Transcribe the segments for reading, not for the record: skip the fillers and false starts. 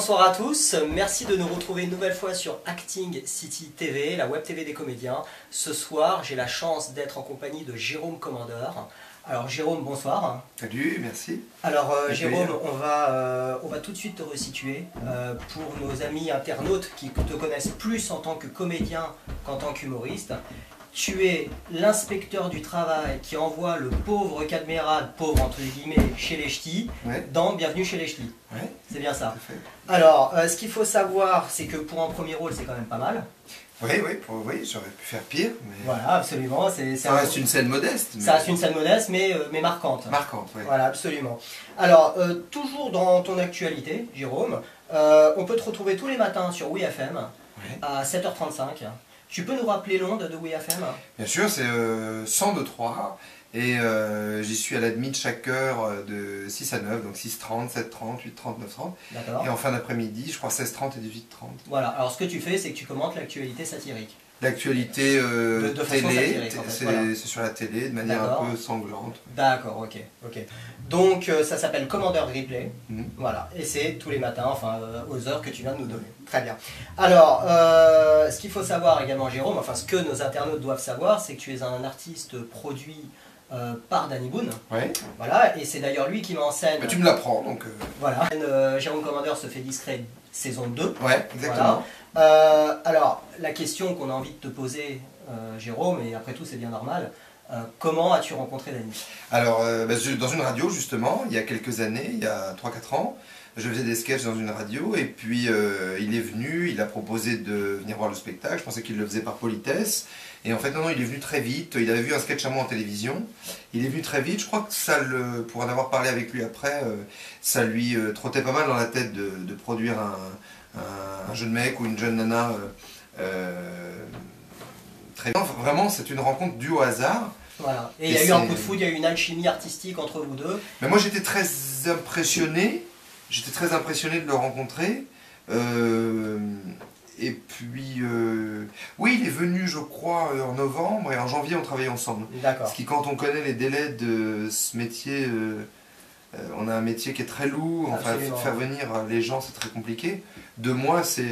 bonsoir à tous. Merci de nous retrouver une nouvelle fois sur Acting City TV, la web TV des comédiens. Ce soir, j'ai la chance d'être en compagnie de Jérôme Commandeur. Alors Jérôme, bonsoir. Salut, merci. Alors Jérôme, on va tout de suite te resituer. Pour nos amis internautes qui te connaissent plus en tant que comédien qu'en tant qu'humoriste, tu es l'inspecteur du travail qui envoie le pauvre Cadmerade, pauvre entre guillemets, chez les ch'tis, dans Bienvenue chez les ch'tis. Ouais, c'est bien ça. tout à fait. Alors, ce qu'il faut savoir, c'est que pour un premier rôle, c'est quand même pas mal. Oui, j'aurais pu faire pire. Mais... Voilà, absolument. Ça reste une scène modeste. Mais... Ça reste une scène modeste, mais marquante. Marquante, oui. Voilà, absolument. Alors, toujours dans ton actualité, Jérôme, on peut te retrouver tous les matins sur WeFM à 7h35. Tu peux nous rappeler l'onde de WeFM? Bien sûr, c'est 102.3 et j'y suis à la demi de chaque heure de 6 à 9, donc 6h30, 7h30, 8h30, 9h30. D'accord. Et en fin d'après-midi, je crois 16h30 et 18h30. Voilà, alors ce que tu fais, c'est que tu commentes l'actualité satirique. L'actualité de télé, c'est voilà. sur la télé de manière un peu sanglante. D'accord, ok. Donc ça s'appelle Commandeur Replay, voilà, et c'est tous les matins, enfin aux heures que tu viens de nous donner. Très bien. Alors, ce qu'il faut savoir également, Jérôme, enfin ce que nos internautes doivent savoir, c'est que tu es un artiste produit par Danny Boone. Ouais. Voilà, et c'est d'ailleurs lui qui met en scène... Bah, tu me l'apprends, donc... Voilà, Jérôme Commandeur se fait discret, saison 2. Ouais, exactement. Voilà. Alors, la question qu'on a envie de te poser, Jérôme, et après tout c'est bien normal, comment as-tu rencontré Danny? Alors, dans une radio justement, il y a quelques années, il y a 3-4 ans, je faisais des sketchs dans une radio et puis il est venu, il a proposé de venir voir le spectacle, je pensais qu'il le faisait par politesse, et en fait non, il est venu très vite, il avait vu un sketch à moi en télévision, il est venu très vite, je crois que ça, pour en avoir parlé avec lui après, ça lui trottait pas mal dans la tête de produire un jeune mec ou une jeune nana très bien. Vraiment, c'est une rencontre due au hasard. Voilà. Et il y a eu un coup de foudre, il y a eu une alchimie artistique entre vous deux. Mais moi j'étais très impressionné de le rencontrer. Et puis, oui, il est venu, je crois, en novembre, et en janvier on travaillait ensemble. D'accord. Parce que quand on connaît les délais de ce métier, on a un métier qui est très lourd, enfin, faire venir les gens c'est très compliqué. 2 mois c'est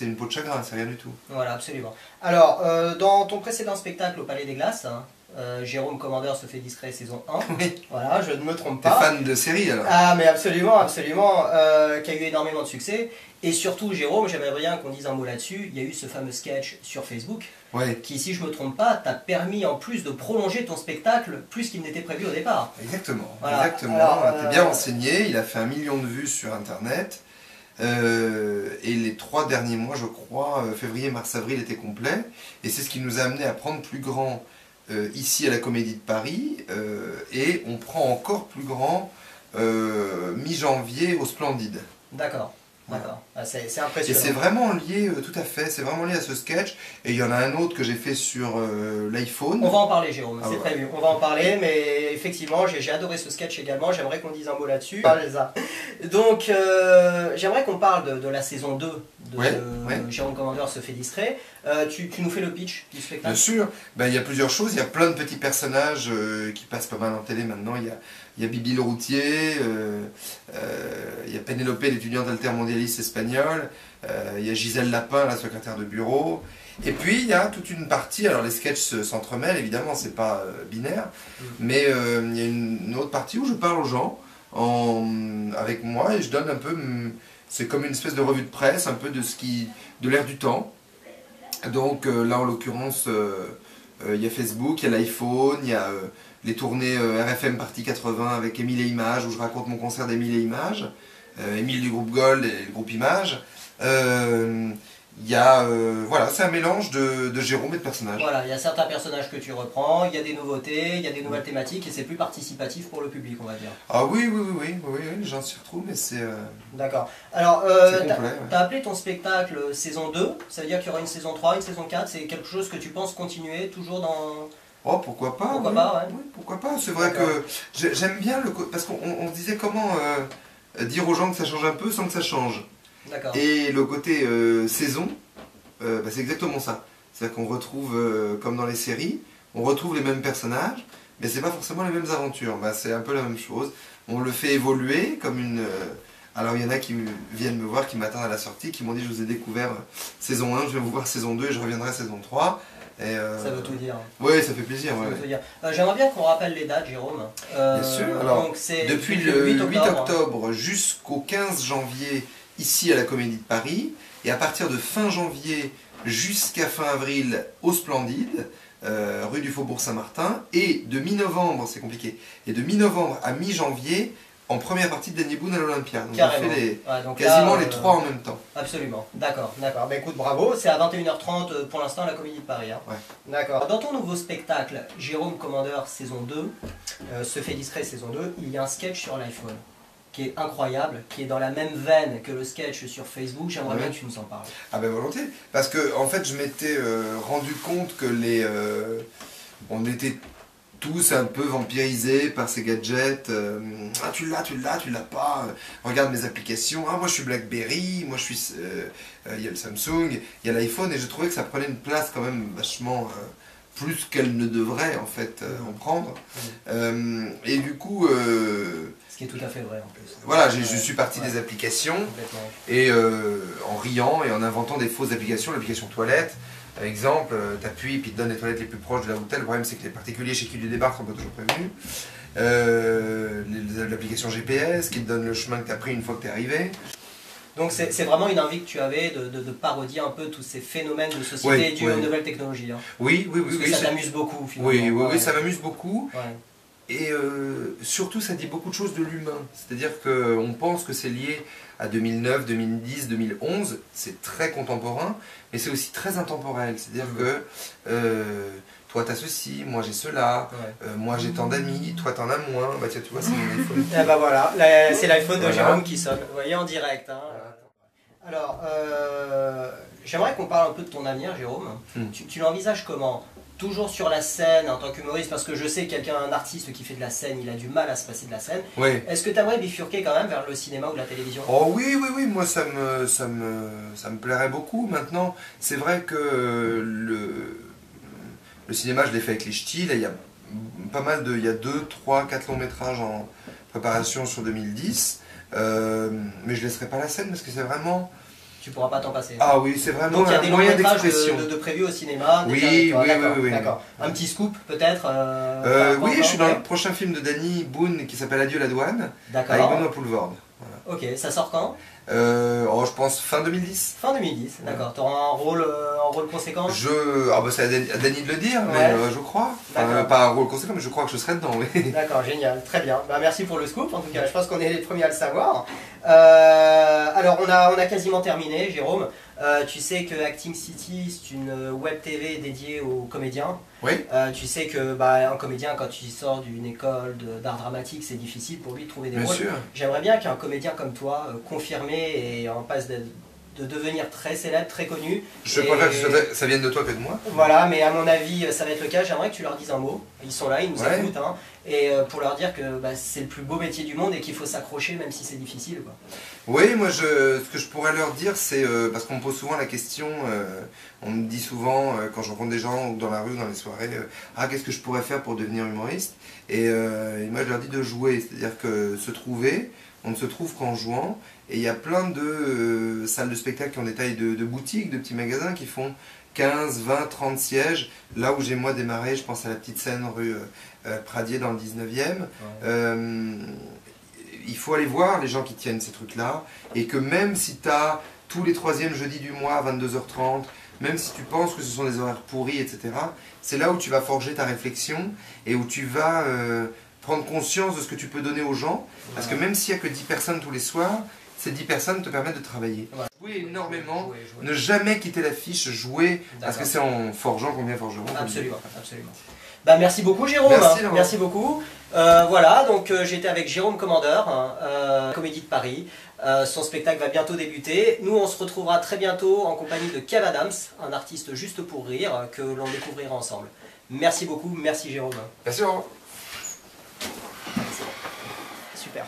une peau de chagrin, c'est rien du tout. Voilà, absolument. Alors, dans ton précédent spectacle au Palais des Glaces, Jérôme Commandeur se fait discret saison 1. Oui. Voilà, je ne me trompe pas. T'es fan de série alors? Ah mais absolument, qui a eu énormément de succès. Et surtout, Jérôme, j'aimerais bien qu'on dise un mot là-dessus. Il y a eu ce fameux sketch sur Facebook, qui, si je ne me trompe pas, t'a permis en plus de prolonger ton spectacle plus qu'il n'était prévu au départ. Exactement, voilà. Exactement. T'es bien renseigné, il a fait 1 million de vues sur Internet. Et les 3 derniers mois, je crois, février, mars, avril étaient complets. Et c'est ce qui nous a amené à prendre plus grand ici à la Comédie de Paris. Et on prend encore plus grand mi-janvier au Splendide. D'accord. D'accord, c'est impressionnant. Et c'est vraiment lié, tout à fait, c'est vraiment lié à ce sketch. Et il y en a un autre que j'ai fait sur l'iPhone. On va en parler, Jérôme, c'est prévu. On va en parler, mais effectivement, j'ai adoré ce sketch également. J'aimerais qu'on dise un mot là-dessus. Donc, j'aimerais qu'on parle de la saison 2 de Jérôme Commandeur se fait discret. Tu nous fais le pitch du spectacle? Bien sûr, il y a plusieurs choses. Il y a plein de petits personnages qui passent pas mal en télé maintenant. Il y a Bibi le routier, il y a Pénélope, l'étudiante altermondialiste espagnole, il y a Gisèle Lapin, la secrétaire de bureau. Et puis il y a toute une partie, alors les sketchs s'entremêlent évidemment, c'est pas binaire, mais il y a une autre partie où je parle aux gens avec moi et je donne un peu, c'est comme une espèce de revue de presse, un peu de l'air du temps. Donc là en l'occurrence, il y a Facebook, il y a l'iPhone, il y a les tournées RFM Partie 80 avec Émile et Images, où je raconte mon concert d'Émile et Images, Émile du groupe Gold et le groupe Images. Il y a, voilà, c'est un mélange de Jérôme et de personnages. Voilà, il y a certains personnages que tu reprends, il y a des nouveautés, il y a des nouvelles thématiques, et c'est plus participatif pour le public, on va dire. Ah oui, les gens s'y retrouvent, mais c'est... D'accord. Alors, tu as appelé ton spectacle saison 2, ça veut dire qu'il y aura une saison 3, une saison 4, c'est quelque chose que tu penses continuer toujours dans... Oh, pourquoi pas? Pourquoi pas, ouais. Oui, pourquoi pas? C'est vrai que j'aime bien le... Parce qu'on se disait comment dire aux gens que ça change un peu sans que ça change. Et le côté saison, c'est exactement ça. C'est-à-dire qu'on retrouve, comme dans les séries, on retrouve les mêmes personnages, mais c'est pas forcément les mêmes aventures. C'est un peu la même chose. On le fait évoluer comme Alors il y en a qui viennent me voir, qui m'attendent à la sortie, qui m'ont dit je vous ai découvert saison 1, je vais vous voir saison 2 et je reviendrai saison 3. Et Ça veut tout dire. Oui, ça fait plaisir. Ça Ouais. veut tout dire. J'aimerais bien qu'on rappelle les dates, Jérôme. Bien sûr. Alors, donc depuis le 8 octobre jusqu'au 15 janvier, ici à la Comédie de Paris, et à partir de fin janvier jusqu'à fin avril au Splendide, rue du Faubourg Saint-Martin, et de mi-novembre, c'est compliqué, et de mi-novembre à mi-janvier, en première partie de Danny Boone à l'Olympia. Donc carrément. on fait donc quasiment là, les trois en même temps. Absolument, d'accord. Bah écoute, bravo, c'est à 21h30 pour l'instant à la Comédie de Paris. Hein. Ouais. D'accord. Dans ton nouveau spectacle, Jérôme Commandeur saison 2, Se fait discret saison 2, il y a un sketch sur l'iPhone qui est incroyable, qui est dans la même veine que le sketch sur Facebook. J'aimerais bien que tu nous en parles. Ah ben volontiers, parce que en fait je m'étais rendu compte que on était tous un peu vampirisés par ces gadgets. Ah tu l'as pas. Regarde mes applications. Ah moi je suis BlackBerry, moi je suis. Il y a le Samsung, il y a l'iPhone, et je trouvais que ça prenait une place quand même vachement plus qu'elle ne devrait en fait en prendre. Et du coup. Ce qui est tout à fait vrai en plus. Voilà, je suis parti des applications et en riant et en inventant des fausses applications, l'application toilette. Par exemple, t'appuies et puis il te donne les toilettes les plus proches de là où t'es. Le problème c'est que les particuliers chez qui tu débarques sont pas toujours prévenus. L'application GPS qui te donne le chemin que tu as pris une fois que tu es arrivé. Donc c'est vraiment une envie que tu avais de parodier un peu tous ces phénomènes de société dus aux nouvelles technologies. Hein. Oui. Parce que ça t'amuse beaucoup finalement. Oui, ça m'amuse beaucoup. Ouais. Et surtout, ça dit beaucoup de choses de l'humain. C'est-à-dire qu'on pense que c'est lié à 2009, 2010, 2011. C'est très contemporain, mais c'est aussi très intemporel. C'est-à-dire que toi, tu as ceci, moi j'ai cela, moi j'ai tant d'amis, toi t'en as moins. Bah tiens, tu vois, c'est mon iPhone. Et bah voilà, c'est l'iPhone de Jérôme qui sonne. Vous voyez en direct. Hein. Alors, j'aimerais qu'on parle un peu de ton avenir, Jérôme. Tu l'envisages comment ? Toujours sur la scène en tant qu'humoriste, parce que je sais un artiste qui fait de la scène, il a du mal à se passer de la scène. Oui. Est-ce que tu aimerais bifurquer quand même vers le cinéma ou la télévision? Oh oui, moi ça me plairait beaucoup. Maintenant, c'est vrai que le cinéma, je l'ai fait avec les ch'tis. Là, il y a pas mal il y a 2, 3, 4 longs métrages en préparation sur 2010. Mais je laisserai pas la scène parce que c'est vraiment... Tu pourras pas t'en passer. Ah oui, c'est vraiment donc, un moyen d'expression. Donc il y a des longs métrages de prévus au cinéma. Oui. D'accord. Un petit scoop peut-être oui, je suis dans le prochain film de Danny Boone qui s'appelle Adieu la douane. D'accord. Avec Benoît Poulvorde. Voilà. Ok, ça sort quand? Je pense fin 2010. Fin 2010, d'accord. Tu auras un rôle conséquent? C'est à Danny de le dire, mais je crois. Pas un rôle conséquent, mais je crois que je serai dedans, oui. D'accord, génial, très bien. Bah, merci pour le scoop, en tout cas, je pense qu'on est les premiers à le savoir. Alors, on a quasiment terminé, Jérôme. Tu sais que Acting City, c'est une web TV dédiée aux comédiens. Oui. Tu sais que un comédien, quand il sort d'une école d'art dramatique, c'est difficile pour lui de trouver des rôles. J'aimerais bien qu'un comédien comme toi, confirmé et en passe de devenir très célèbre, très connu. Je préfère que ça vienne de toi que de moi. Voilà, mais à mon avis, ça va être le cas. J'aimerais que tu leur dises un mot. Ils sont là, ils nous écoutent. Hein, et pour leur dire que c'est le plus beau métier du monde et qu'il faut s'accrocher même si c'est difficile. Quoi. Oui, moi ce que je pourrais leur dire, c'est parce qu'on me pose souvent la question, on me dit souvent quand je rencontre des gens ou dans la rue, dans les soirées, qu'est-ce que je pourrais faire pour devenir humoriste, et moi je leur dis de jouer, c'est-à-dire que se trouver, on ne se trouve qu'en jouant, et il y a plein de salles de spectacle qui ont des tailles de boutiques, de petits magasins qui font 15, 20, 30 sièges. Là où j'ai moi démarré, je pense à la petite scène rue Pradier dans le 19e. Il faut aller voir les gens qui tiennent ces trucs-là, et que même si tu as tous les 3e jeudis du mois à 22h30, même si tu penses que ce sont des horaires pourris, etc., c'est là où tu vas forger ta réflexion et où tu vas prendre conscience de ce que tu peux donner aux gens, parce que même s'il n'y a que 10 personnes tous les soirs, ces 10 personnes te permettent de travailler. Jouer énormément, ne jamais quitter l'affiche, jouer, parce que c'est en forgeant qu'on devient forgeron. Absolument. Merci beaucoup Jérôme. Merci beaucoup. Voilà, donc j'étais avec Jérôme Commandeur, Comédie de Paris. Son spectacle va bientôt débuter. Nous, on se retrouvera très bientôt en compagnie de Kev Adams, un artiste juste pour rire, que l'on découvrira ensemble. Merci beaucoup, merci Jérôme. Merci, au revoir. Super.